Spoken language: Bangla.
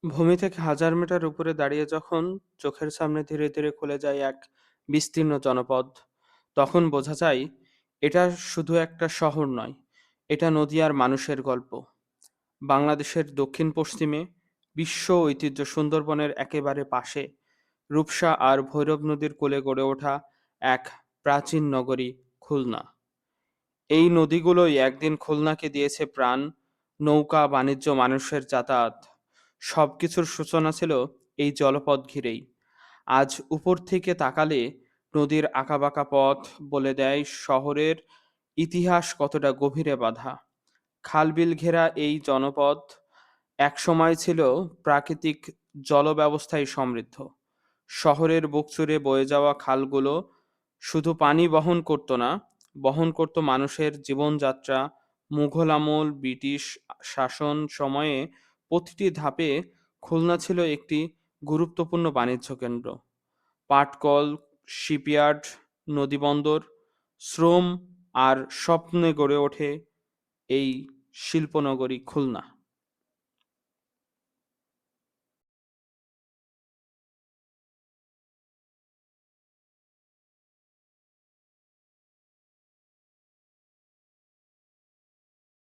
ভূমি থেকে হাজার মিটার উপরে দাঁড়িয়ে যখন চোখের সামনে ধীরে ধীরে খুলে যায় এক বিস্তীর্ণ জনপদ, তখন বোঝা যায় এটা শুধু একটা শহর নয়, এটা নদী আর মানুষের গল্প। বাংলাদেশের দক্ষিণ পশ্চিমে বিশ্ব ঐতিহ্য সুন্দরবনের একেবারে পাশে রূপসা আর ভৈরব নদীর কোলে গড়ে ওঠা এক প্রাচীন নগরী খুলনা। এই নদীগুলোই একদিন খুলনাকে দিয়েছে প্রাণ, নৌকা, বাণিজ্য, মানুষের যাতায়াত। সবকিছুর সূচনা ছিল এই জলপথ ঘিরেই। আজ উপর থেকে তাকালে নদীর আঁকাবাঁকা পথ বলে দেয় শহরের ইতিহাস কতটা গভীরে বাঁধা। খালবিল ঘেরা এই জনপদ একসময় ছিল প্রাকৃতিক জলব্যবস্থায় সমৃদ্ধ। শহরের বুক চিরে বয়ে যাওয়া খালগুলো শুধু পানি বহন করত না, বহন করত মানুষের জীবনযাত্রা। মুঘল আমল, ব্রিটিশ শাসন সময়ে প্রতিটি ধাপে খুলনা ছিল একটি গুরুত্বপূর্ণ বাণিজ্য কেন্দ্র। পাটকল, শিপইয়ার্ড, নদীবন্দর, শ্রম আর স্বপ্নে গড়ে ওঠে এই শিল্পনগরী খুলনা।